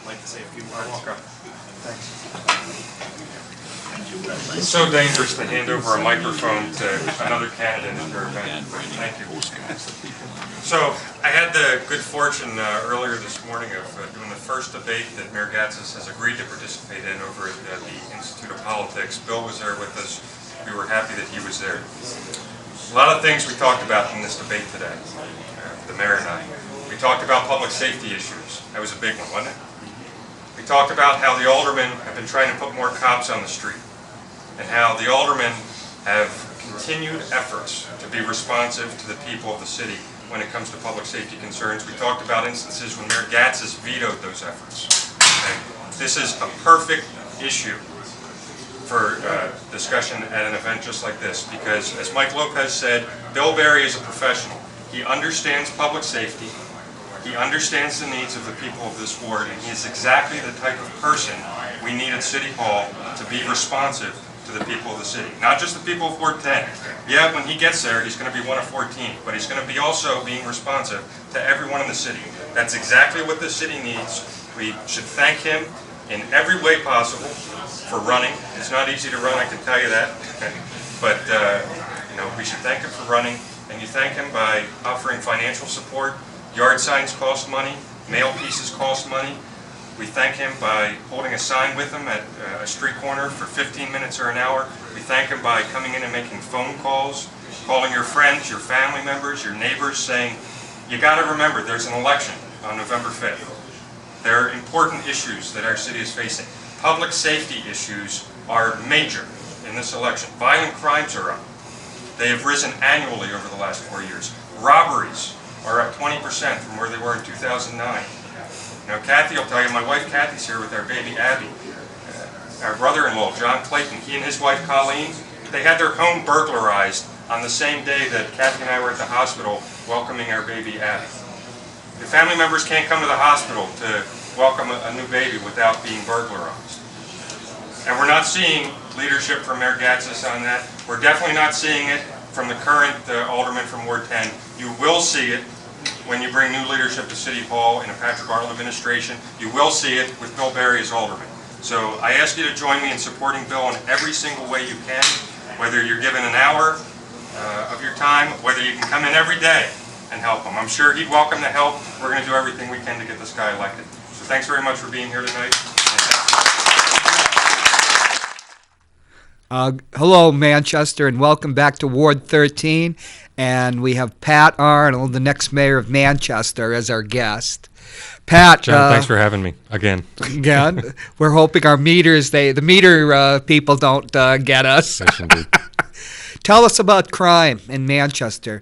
like to say a few words. It's so dangerous to hand over a microphone to another candidate at your event. Thank you. So I had the good fortune earlier this morning of doing the first debate that Mayor Gatzis has agreed to participate in over at the Institute of Politics. Bill was there with us. We were happy that he was there. A lot of things we talked about in this debate today, the mayor and I. We talked about public safety issues. That was a big one, wasn't it? We talked about how the aldermen have been trying to put more cops on the street, and how the aldermen have continued efforts to be responsive to the people of the city when it comes to public safety concerns. We talked about instances when Mayor Gatzis vetoed those efforts. Okay? This is a perfect issue for discussion at an event just like this, because as Mike Lopez said, Bill Berry is a professional. He understands public safety. He understands the needs of the people of this ward, and he is exactly the type of person we need at City Hall to be responsive to the people of the city. Not just the people of Ward 10. Yeah, when he gets there, he's going to be one of 14, but he's going to be also being responsive to everyone in the city. That's exactly what the city needs. We should thank him in every way possible for running. It's not easy to run, I can tell you that. But we should thank him for running, and you thank him by offering financial support. Yard signs cost money, mail pieces cost money. We thank him by holding a sign with him at a street corner for 15 minutes or an hour. We thank him by coming in and making phone calls, calling your friends, your family members, your neighbors, saying, you got to remember there's an election on November 5th. There are important issues that our city is facing. Public safety issues are major in this election. Violent crimes are up. They have risen annually over the last 4 years. Robberies are up 20% from where they were in 2009. Now, Kathy will tell you, my wife Kathy's here with our baby Abby. Our brother-in-law, John Clayton, he and his wife Colleen, they had their home burglarized on the same day that Kathy and I were at the hospital welcoming our baby Abby. The family members can't come to the hospital to welcome a new baby without being burglarized. And we're not seeing leadership from Mayor Gatzis on that. We're definitely not seeing it from the current alderman from Ward 10. You will see it when you bring new leadership to City Hall in a Patrick Arnold administration. You will see it with Bill Berry as alderman. So I ask you to join me in supporting Bill in every single way you can, whether you're given an hour of your time, whether you can come in every day and help him. I'm sure he'd welcome the help. We're going to do everything we can to get this guy elected. So thanks very much for being here tonight. Hello, Manchester, and welcome back to Ward 13. And we have Pat Arnold, the next mayor of Manchester, as our guest. Pat, John, thanks for having me again. Again, we're hoping our meters, the meter people don't get us. Yes, indeed. Tell us about crime in Manchester.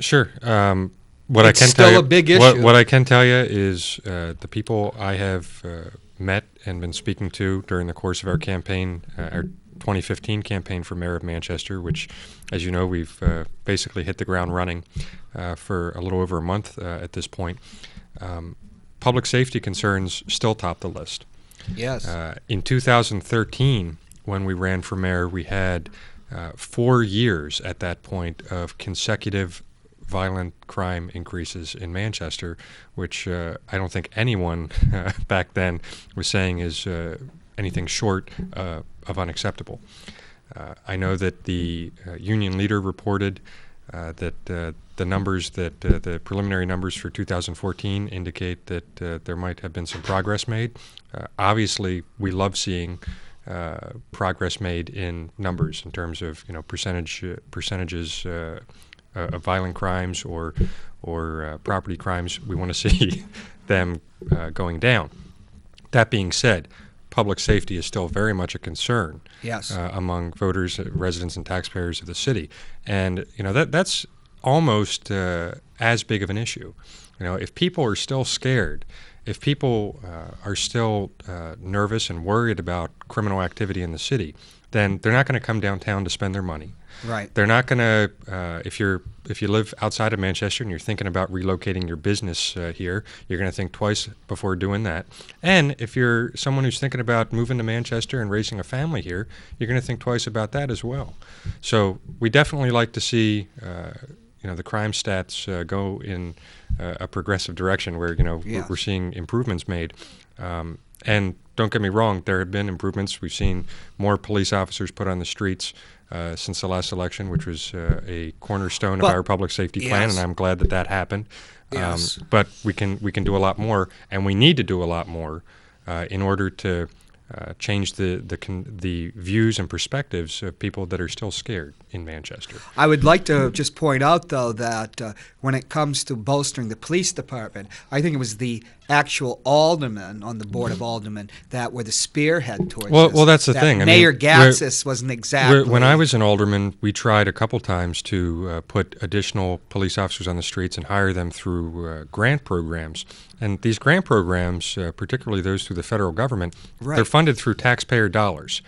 Sure. It's still a big issue. What I can tell you is the people I have met and been speaking to during the course of our campaign, our 2015 campaign for mayor of Manchester, which, as you know, we've basically hit the ground running for a little over a month at this point. Public safety concerns still top the list. Yes. In 2013, when we ran for mayor, we had 4 years at that point of consecutive violent crime increases in Manchester, which I don't think anyone back then was saying is anything short of unacceptable. I know that the union leader reported that the numbers the preliminary numbers for 2014 indicate that there might have been some progress made. Obviously, we love seeing progress made in numbers in terms of percentages of violent crimes or property crimes. We want to see them going down. That being said, public safety is still very much a concern. Yes. Among voters, residents, and taxpayers of the city, and that's almost as big of an issue. If people are still scared, if people are still nervous and worried about criminal activity in the city, then they're not going to come downtown to spend their money. Right. They're not going to, if you live outside of Manchester and you're thinking about relocating your business here, you're going to think twice before doing that. And if you're someone who's thinking about moving to Manchester and raising a family here, you're going to think twice about that as well. So we definitely like to see, the crime stats go in a progressive direction where Yes. we're seeing improvements made. And don't get me wrong, there have been improvements. We've seen more police officers put on the streets since the last election, which was a cornerstone of our public safety plan, Yes. and I'm glad that happened. Yes. But we can do a lot more, and we need to do a lot more in order to change the views and perspectives of people that are still scared in Manchester. I would like to just point out, though, that when it comes to bolstering the police department, I think it was the actual aldermen on the Board of Aldermen that were the spearhead towards this. Well, that's the thing. I mean, Mayor Gatsis wasn't exactly. When I was an alderman, we tried a couple times to put additional police officers on the streets and hire them through grant programs. And these grant programs, particularly those through the federal government, they're funded through taxpayer dollars.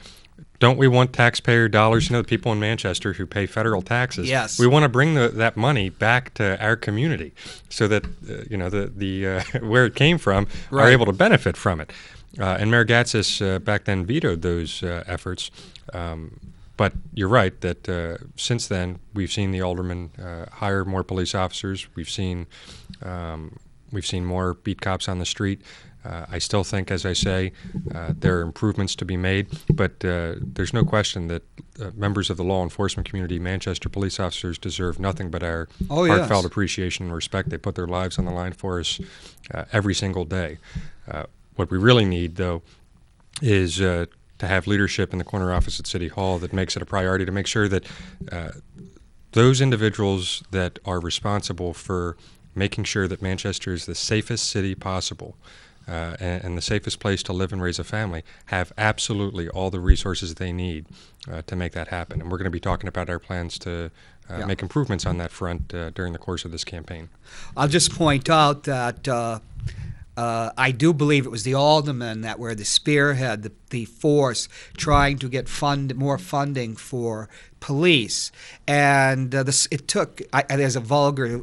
Don't we want taxpayer dollars? The people in Manchester who pay federal taxes. Yes. We want to bring that money back to our community, so that where it came from are able to benefit from it. And Mayor Gatsis back then vetoed those efforts. But you're right that since then we've seen the aldermen hire more police officers. We've seen more beat cops on the street. I still think, as I say, there are improvements to be made, but there's no question that members of the law enforcement community, Manchester police officers, deserve nothing but our heartfelt appreciation and respect. They put their lives on the line for us every single day. What we really need, though, is to have leadership in the corner office at City Hall that makes it a priority to make sure that those individuals that are responsible for making sure that Manchester is the safest city possible and the safest place to live and raise a family have absolutely all the resources they need to make that happen. And we're going to be talking about our plans to make improvements on that front during the course of this campaign. I'll just point out that I do believe it was the aldermen that were the spearhead, the force trying to get more funding for police. And it took, there's a vulgar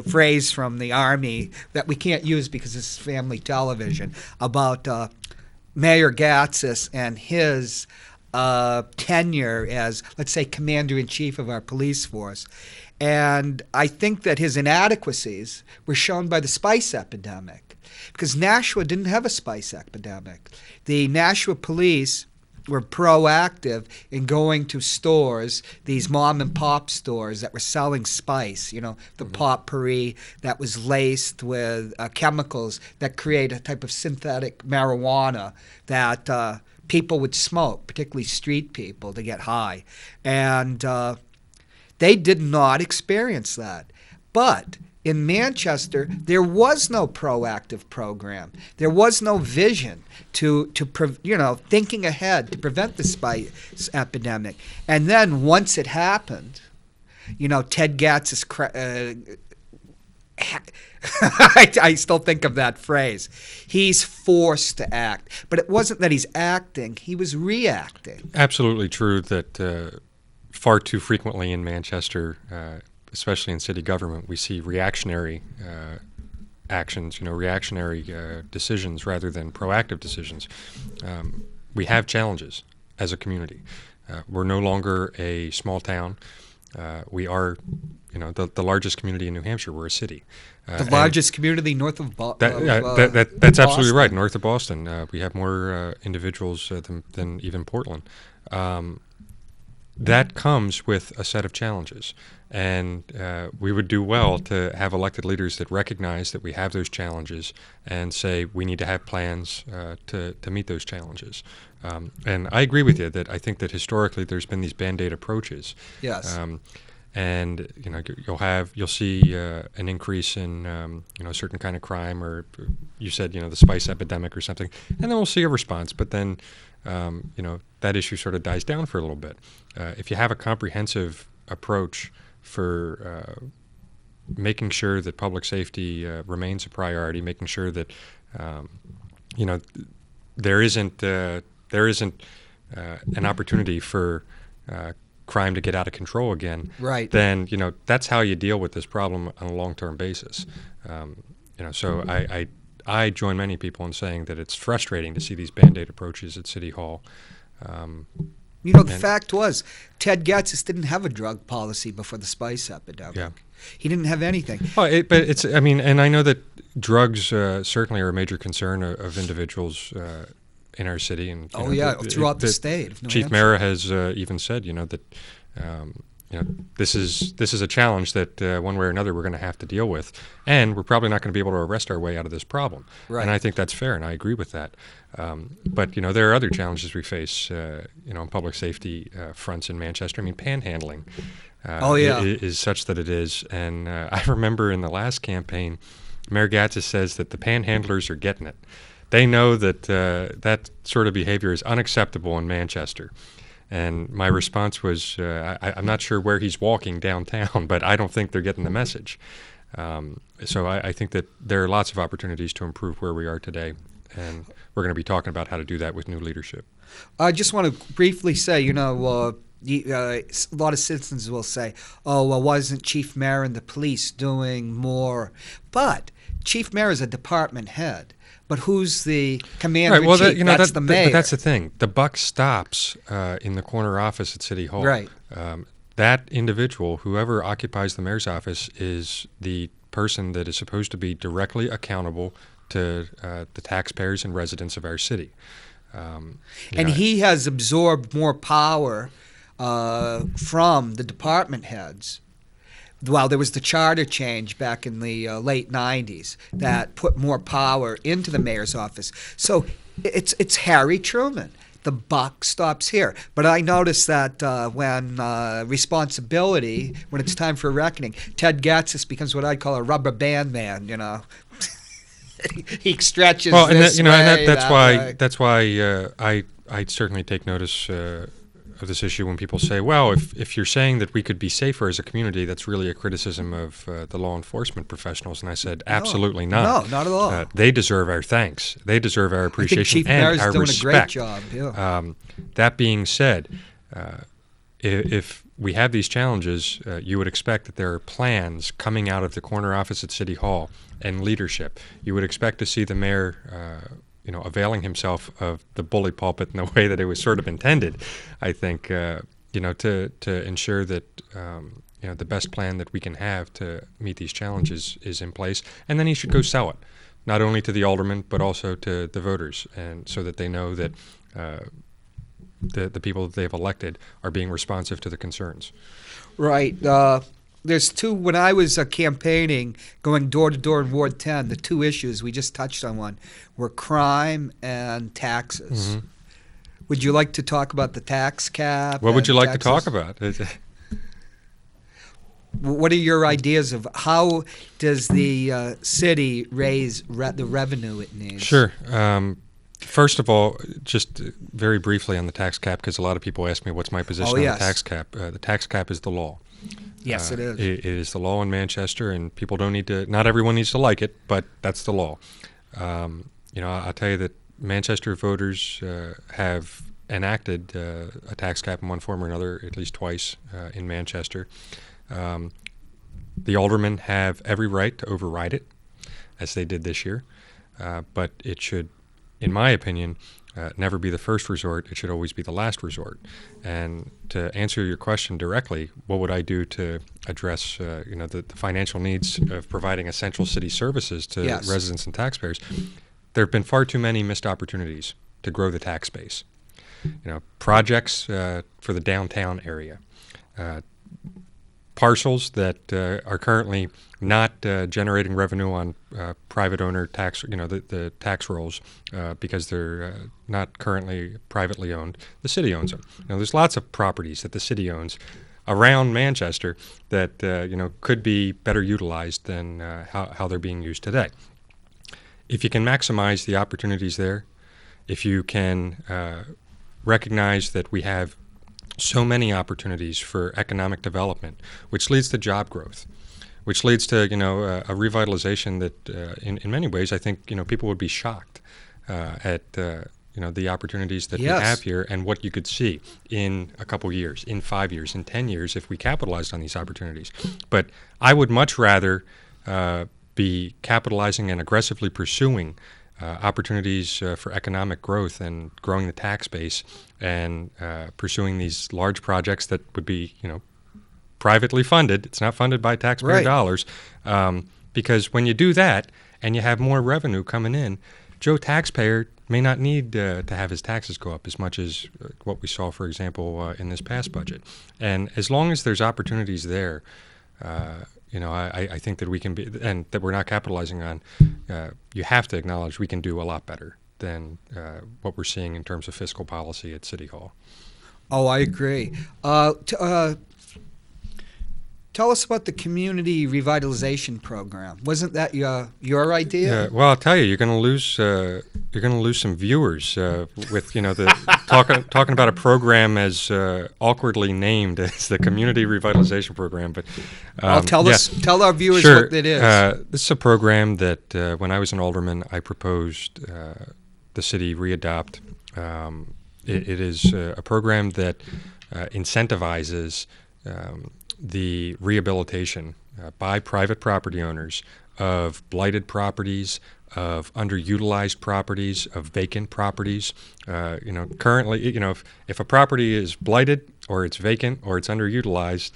phrase from the Army that we can't use because it's family television, about Mayor Gatsis and his tenure as, let's say, commander-in-chief of our police force. And I think that his inadequacies were shown by the spice epidemic, because Nashua didn't have a spice epidemic. The Nashua police were proactive in going to stores, these mom and pop stores that were selling spice, the potpourri that was laced with chemicals that create a type of synthetic marijuana that people would smoke, particularly street people, to get high. And they did not experience that. But in Manchester, there was no proactive program. There was no vision to thinking ahead to prevent the spice epidemic. And then once it happened, Ted Gatz's I still think of that phrase. He's forced to act. But it wasn't that he's acting, he was reacting. Absolutely true that far too frequently in Manchester, especially in city government, we see reactionary actions, reactionary decisions rather than proactive decisions. We have challenges as a community. We're no longer a small town. We are, the largest community in New Hampshire. We're a city. The largest community north of Boston. That's absolutely right. North of Boston, we have more individuals than even Portland. That comes with a set of challenges. And we would do well to have elected leaders that recognize that we have those challenges and say we need to have plans to meet those challenges. And I agree with you that I think that historically there's been these Band-Aid approaches. Yes. And you'll see an increase in a certain kind of crime, or you said the spice epidemic or something, and then we'll see a response. But then that issue sort of dies down for a little bit. If you have a comprehensive approach for making sure that public safety remains a priority, making sure that there isn't an opportunity for crime to get out of control again. Right. Then that's how you deal with this problem on a long-term basis. So I join many people in saying that it's frustrating to see these Band-Aid approaches at City Hall. You know, the fact was, Ted Gatzis didn't have a drug policy before the spice epidemic. Yeah. He didn't have anything. Well, but it's, I mean, and I know that drugs certainly are a major concern of individuals in our city. And Throughout the state of New Chief Hampshire. Mara has even said, that this is a challenge that one way or another we're going to have to deal with, and we're probably not going to be able to arrest our way out of this problem. Right. And I think that's fair, and I agree with that. But there are other challenges we face, on public safety fronts in Manchester. I mean, panhandling. Is such that it is. And I remember in the last campaign, Mayor Gatzis says that the panhandlers are getting it. They know that that sort of behavior is unacceptable in Manchester. And my response was, I'm not sure where he's walking downtown, but I don't think they're getting the message. So I think that there are lots of opportunities to improve where we are today. And we're going to be talking about how to do that with new leadership. I just want to briefly say, a lot of citizens will say, oh, well, wasn't Chief Mayor and the police doing more? But Chief Mayor is a department head. But who's the commander-in-chief? That's the mayor. But that's the thing. The buck stops in the corner office at City Hall. Right. That individual, whoever occupies the mayor's office, is the person that is supposed to be directly accountable to the taxpayers and residents of our city. He has absorbed more power from the department heads. Well, there was the charter change back in the late 90s that put more power into the mayor's office. So it's Harry Truman. The buck stops here. But I noticed that when responsibility, when it's time for reckoning, Ted Gatzis becomes what I'd call a rubber band man, He stretches this way, that's why I certainly take notice of this issue when people say, well, if you're saying that we could be safer as a community, that's really a criticism of the law enforcement professionals. And I said, absolutely not. No, not at all. They deserve our thanks. They deserve our appreciation and our respect. Doing a great job. Yeah. That being said, if we have these challenges, you would expect that there are plans coming out of the corner office at City Hall and leadership. You would expect to see the mayor availing himself of the bully pulpit in the way that it was sort of intended, I think, to ensure that, the best plan that we can have to meet these challenges is in place. And then he should go sell it, not only to the aldermen, but also to the voters, and so that they know that the people that they've elected are being responsive to the concerns. Right. There's two, when I was campaigning, going door to door in Ward 10, the two issues, we just touched on one, were crime and taxes. Mm-hmm. Would you like to talk about the tax cap? What would you like to talk about? What are your ideas of how does the city raise the revenue it needs? Sure. First of all, just very briefly on the tax cap, because a lot of people ask me what's my position on the tax cap. The tax cap is the law. Yes, it is. It is the law in Manchester, and people don't need to. Not everyone needs to like it, but that's the law. I'll tell you that Manchester voters have enacted a tax cap in one form or another at least twice in Manchester. The aldermen have every right to override it, as they did this year, but it should, in my opinion, never be the first resort. It should always be the last resort. And to answer your question directly, what would I do to address the financial needs of providing essential city services to residents and taxpayers? There have been far too many missed opportunities to grow the tax base. Projects for the downtown area, parcels that are currently not generating revenue on private owner tax, the tax rolls because they're not currently privately owned. The city owns them. There's lots of properties that the city owns around Manchester that could be better utilized than how they're being used today. If you can maximize the opportunities there, if you can recognize that we have so many opportunities for economic development, which leads to job growth, which leads to a revitalization that in many ways I think people would be shocked at the opportunities that we have here and what you could see in a couple years, in 5 years, in 10 years if we capitalized on these opportunities. But I would much rather be capitalizing and aggressively pursuing opportunities for economic growth and growing the tax base and pursuing these large projects that would be, privately funded. It's not funded by taxpayer dollars. Because when you do that and you have more revenue coming in, Joe taxpayer may not need to have his taxes go up as much as what we saw, for example, in this past budget. And as long as there's opportunities there, I think that we can be, and that we're not capitalizing on, you have to acknowledge we can do a lot better than what we're seeing in terms of fiscal policy at City Hall. Oh, I agree. Tell us about the community revitalization program. Wasn't that your idea? Well, I'll tell you, you're going to lose some viewers with the talking about a program as awkwardly named as the community revitalization program. But tell our viewers sure. what it is. This is a program that when I was an alderman, I proposed the city readopt. It is a program that incentivizes the rehabilitation by private property owners of blighted properties, of underutilized properties, of vacant properties. Currently, if a property is blighted or it's vacant or it's underutilized,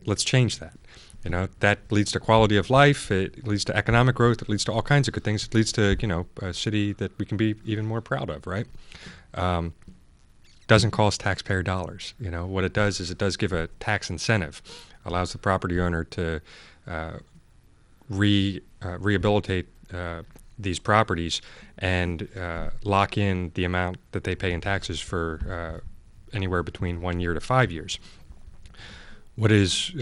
let's change that. That leads to quality of life. It leads to economic growth. It leads to all kinds of good things. It leads to a city that we can be even more proud of, right? Doesn't cost taxpayer dollars. What it does is it does give a tax incentive, allows the property owner to rehabilitate these properties and lock in the amount that they pay in taxes for anywhere between 1 year to 5 years. What is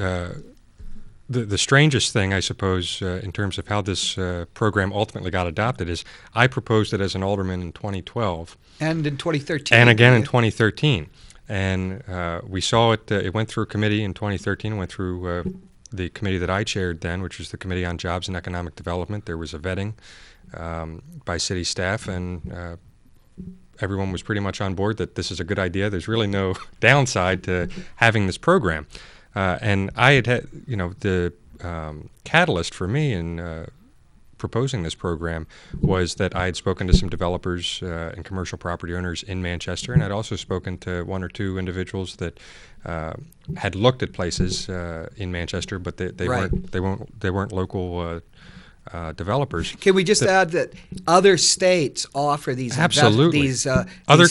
the strangest thing, I suppose, in terms of how this program ultimately got adopted is I proposed it as an alderman in 2012. And in 2013. And again in 2013. And we saw it, it went through committee in 2013, went through the committee that I chaired then, which was the Committee on Jobs and Economic Development. There was a vetting by city staff, and everyone was pretty much on board that this is a good idea. There's really no downside to having this program. And I had the catalyst for me in proposing this program was that I had spoken to some developers and commercial property owners in Manchester, and I'd also spoken to one or two individuals that had looked at places in Manchester, but they weren't local developers. Can we just add that other states offer these absolutely other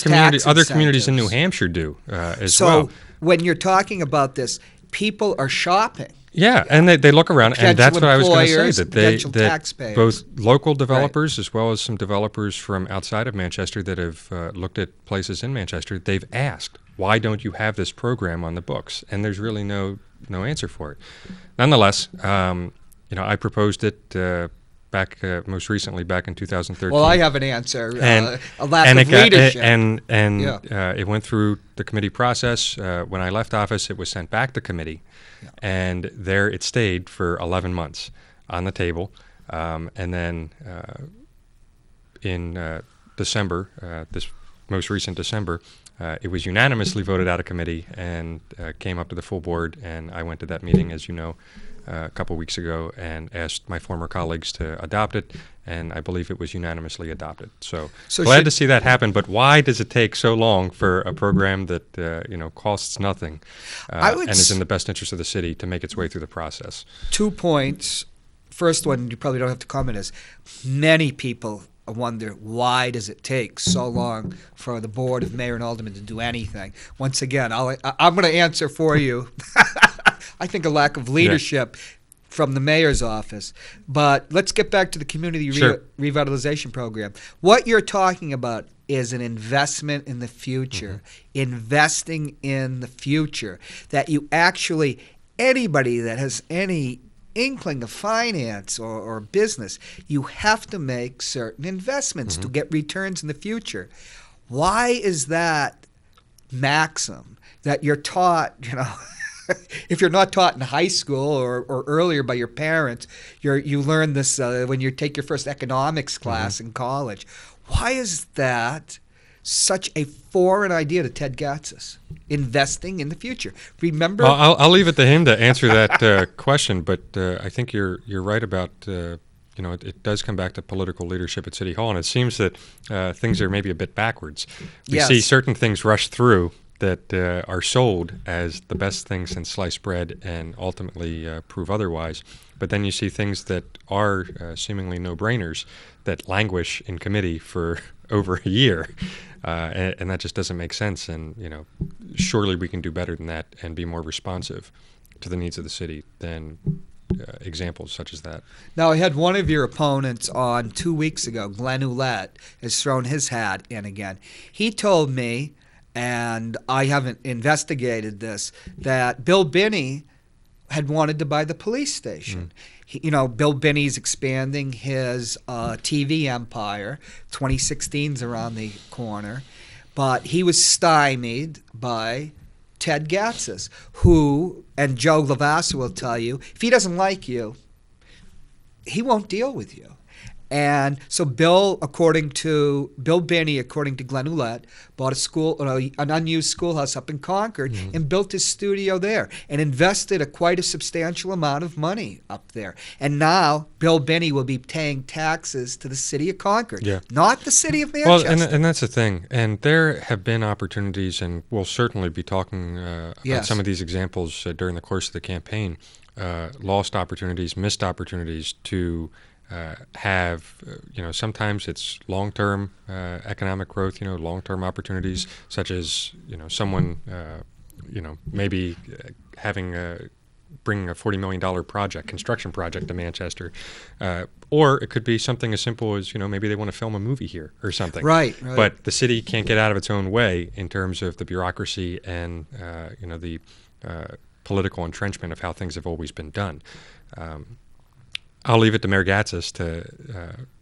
communities in New Hampshire do as well. So when you're talking about this, people are shopping. Yeah, and they look around, and that's what I was going to say, that both local developers as well as some developers from outside of Manchester that have looked at places in Manchester, they've asked, why don't you have this program on the books? And there's really no answer for it. Nonetheless, I proposed it most recently back in 2013. Well, I have an answer. A lack of leadership. It went through the committee process. When I left office, it was sent back to committee, and there it stayed for 11 months on the table. And then in December, this most recent December, it was unanimously voted out of committee and came up to the full board, and I went to that meeting, as you know, a couple weeks ago, and asked my former colleagues to adopt it, and I believe it was unanimously adopted. So glad to see that happen, but why does it take so long for a program that costs nothing and is in the best interest of the city to make its way through the process? 2 points. First one, you probably don't have to comment, is many people wonder, why does it take so long for the board of mayor and aldermen to do anything? Once again, I'm going to answer for you. I think a lack of leadership from the mayor's office. But let's get back to the community revitalization program. What you're talking about is an investment in the future, investing in the future, that you actually, anybody that has any inkling of finance or business, you have to make certain investments to get returns in the future. Why is that maxim that you're taught, if you're not taught in high school or earlier by your parents, you learn this when you take your first economics class in college. Why is that such a foreign idea to Ted Gatzis, investing in the future? Remember, I'll leave it to him to answer that question, but I think you're right about it does come back to political leadership at City Hall, and it seems that things are maybe a bit backwards. We Yes. see certain things rush through that are sold as the best thing since sliced bread and ultimately prove otherwise. But then you see things that are seemingly no-brainers that languish in committee for over a year, and that just doesn't make sense. And surely we can do better than that and be more responsive to the needs of the city than examples such as that. Now, I had one of your opponents on 2 weeks ago, Glenn Ouellette, has thrown his hat in again. He told me, and I haven't investigated this, that Bill Binney had wanted to buy the police station. Bill Binney's expanding his TV empire. 2016's around the corner. But he was stymied by Ted Gatzis, who, and Joe Lavassa will tell you, if he doesn't like you, he won't deal with you. And so Bill Binney, according to Glenn Ouellette, bought an unused schoolhouse up in Concord and built his studio there and invested quite a substantial amount of money up there. And now Bill Binney will be paying taxes to the city of Concord, not the city of Manchester. Well, and that's the thing. And there have been opportunities, and we'll certainly be talking about some of these examples during the course of the campaign, lost opportunities, missed opportunities to have, sometimes it's long-term economic growth, long-term opportunities, such as, someone, maybe bringing a $40 million construction project to Manchester. Or it could be something as simple as, maybe they want to film a movie here or something. Right. But the city can't get out of its own way in terms of the bureaucracy and, the political entrenchment of how things have always been done. I'll leave it to Mayor Gatzis to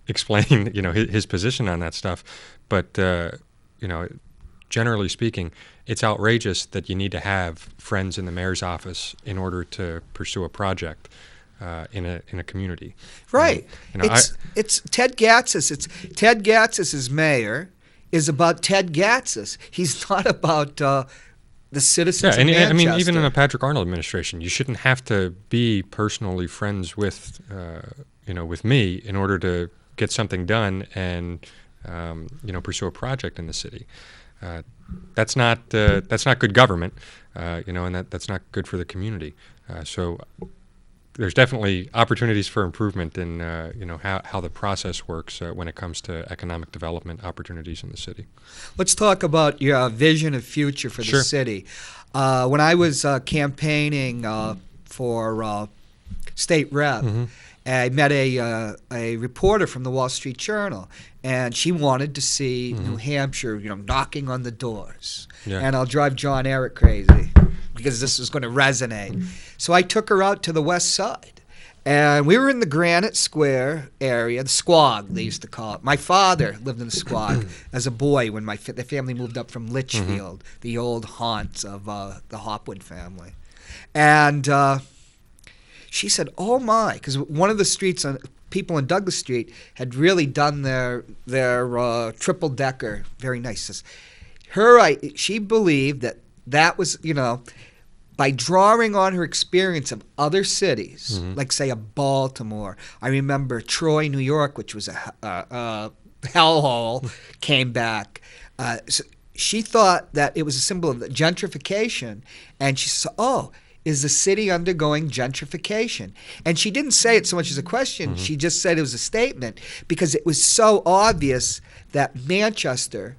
explain, his position on that stuff. But, generally speaking, it's outrageous that you need to have friends in the mayor's office in order to pursue a project in a community. Right. It's Ted Gatzis. It's Ted Gatzis as mayor is about Ted Gatzis. He's not about the citizens of Manchester. I mean, even in a Patrick Arnold administration, you shouldn't have to be personally friends with, with me in order to get something done and, pursue a project in the city. That's not good government, and that's not good for the community. So there's definitely opportunities for improvement in, how the process works when it comes to economic development opportunities in the city. Let's talk about your vision of future for the city. When I was campaigning for state rep, I met a reporter from the Wall Street Journal, and she wanted to see New Hampshire, knocking on the doors. Yeah. And I'll drive John Eric crazy because this was going to resonate. So I took her out to the west side. And we were in the Granite Square area, the Squag, they used to call it. My father lived in the Squag as a boy when the family moved up from Litchfield, the old haunts of the Hopwood family. And she said, oh, my, because one of the streets, people in Douglas Street had really done their triple-decker, very nice. She believed that was, by drawing on her experience of other cities, like, say, a Baltimore. I remember Troy, New York, which was a hellhole, came back. So she thought that it was a symbol of gentrification, and she said, is the city undergoing gentrification? And she didn't say it so much as a question. She just said it was a statement because it was so obvious that Manchester,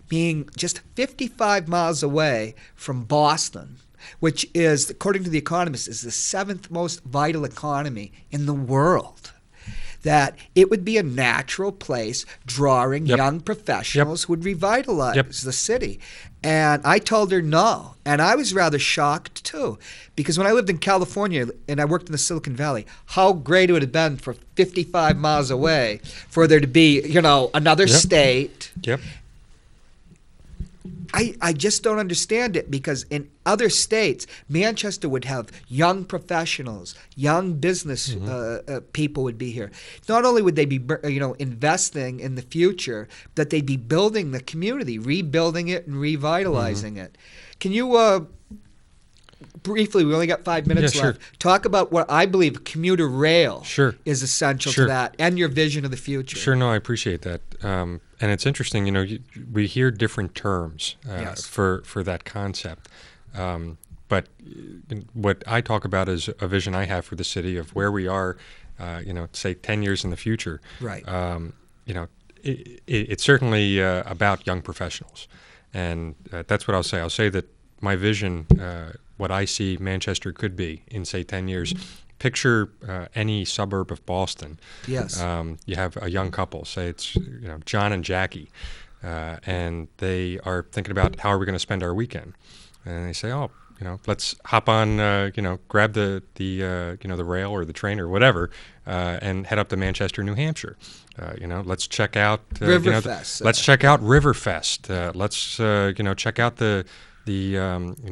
being just 55 miles away from Boston, which is, according to The Economist, is the 7th most vital economy in the world, that it would be a natural place drawing young professionals who would revitalize the city. And I told her no. And I was rather shocked, too, because when I lived in California and I worked in the Silicon Valley, how great it would have been for 55 miles away for there to be, another state. I just don't understand it because in other states, Manchester would have young professionals, young business people would be here. Not only would they be, investing in the future, but they'd be building the community, rebuilding it and revitalizing it. Can you briefly, we only got 5 minutes Yeah, left. sure. Talk about what I believe commuter rail Sure. is essential Sure. to that, and your vision of the future. Sure, no, I appreciate that. And it's interesting, we hear different terms Yes. for that concept. But what I talk about is a vision I have for the city of where we are, say 10 years in the future. Right. It's certainly about young professionals. And that's what I'll say. I'll say that my vision, what I see Manchester could be in, say, 10 years. Picture any suburb of Boston. Yes. You have a young couple, say it's John and Jackie, and they are thinking about how are we going to spend our weekend. And they say, let's hop on, grab the rail or the train or whatever, and head up to Manchester, New Hampshire. Let's check out Riverfest. Let's check out Riverfest. Let's check out the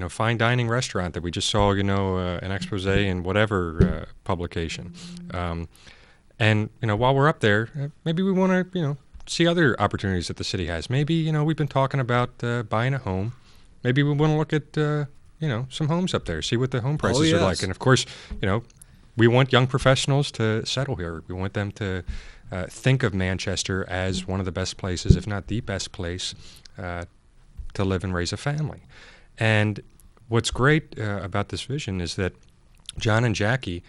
fine dining restaurant that we just saw an expose in whatever publication. And while we're up there, maybe we want to see other opportunities that the city has. Maybe we've been talking about buying a home. Maybe we want to look at some homes up there, see what the home prices are like. And of course, we want young professionals to settle here. We want them to think of Manchester as one of the best places, if not the best place, to live and raise a family. And what's great about this vision is that John and Jackie,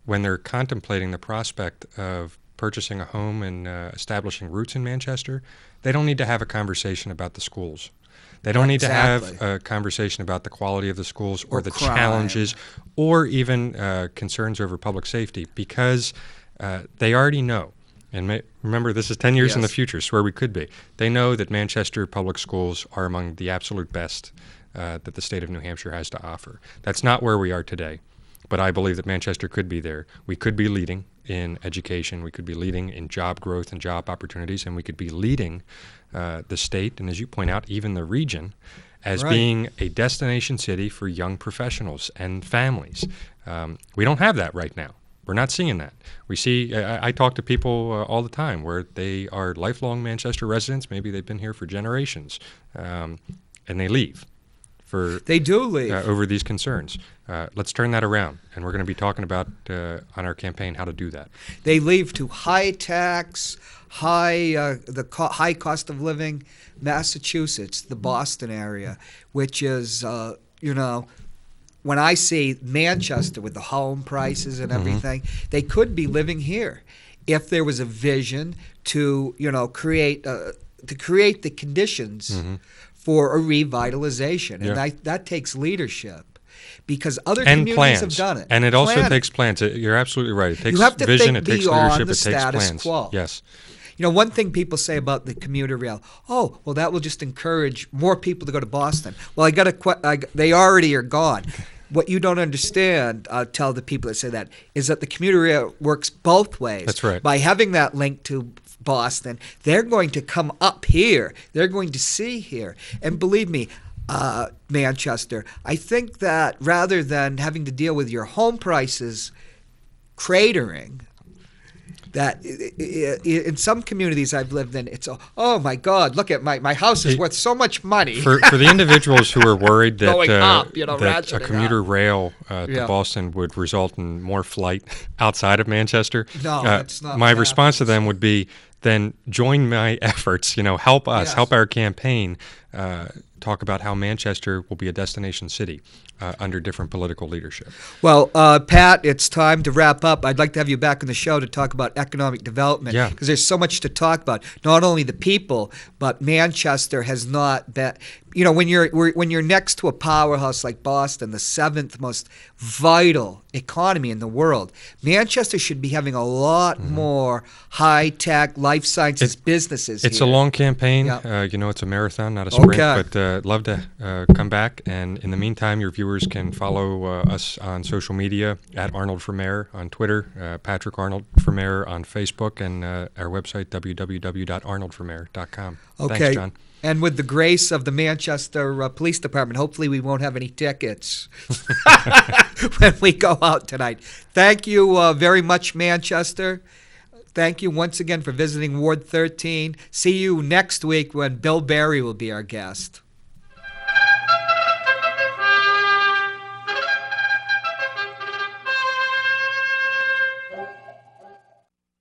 when they're contemplating the prospect of purchasing a home and establishing roots in Manchester, they don't need to have a conversation about the schools. They don't need to have a conversation about the quality of the schools or the crime. challenges or even concerns over public safety, because they already know. And remember, this is 10 years in the future, so where we could be. They know that Manchester public schools are among the absolute best that the state of New Hampshire has to offer. That's not where we are today, but I believe that Manchester could be there. We could be leading in education. We could be leading in job growth and job opportunities, and we could be leading the state, and as you point out, even the region, as being a destination city for young professionals and families. We don't have that right now. We're not seeing that. We see, I talk to people all the time where they are lifelong Manchester residents. Maybe they've been here for generations, and they leave. They do leave. Over these concerns. Let's turn that around, and we're going to be talking about on our campaign how to do that. They leave to high tax, high cost of living Massachusetts, the Boston area, which is when I see Manchester with the home prices and everything, they could be living here if there was a vision to create the conditions for a revitalization, and that takes leadership. Because other communities have done it. And it also takes plans. You're absolutely right. It takes vision, it takes leadership, it takes plans. Quo. Yes. One thing people say about the commuter rail, that will just encourage more people to go to Boston. Well, they already are gone. What you don't understand, I'll tell the people that say that, is that the commuter rail works both ways. That's right. By having that link to Boston, they're going to come up here. They're going to see here. And believe me, Manchester, I think that rather than having to deal with your home prices cratering, that in some communities I've lived in, it's oh my God, look at my house is worth so much money. For the individuals who are worried that, Going up, that a commuter rail to Boston would result in more flight outside of Manchester, no, it's not. My response to them would be, then join my efforts, help us, help our campaign talk about how Manchester will be a destination city under different political leadership. Well, Pat, it's time to wrap up. I'd like to have you back on the show to talk about economic development, because there's so much to talk about. Not only the people, but Manchester has not been. When you're next to a powerhouse like Boston, the 7th most vital economy in the world, Manchester should be having a lot more high-tech life sciences businesses. It's here. a long campaign. It's a marathon, not a sprint. Okay. But love to come back. And in the meantime, your viewers can follow us on social media at Arnold for Mayor on Twitter, Patrick Arnold for Mayor on Facebook, and our website, www.arnoldformayor.com. Okay. Thanks, John. And with the grace of the Manchester Police Department, hopefully we won't have any tickets when we go out tonight. Thank you very much, Manchester. Thank you once again for visiting Ward 13. See you next week when Bill Barry will be our guest.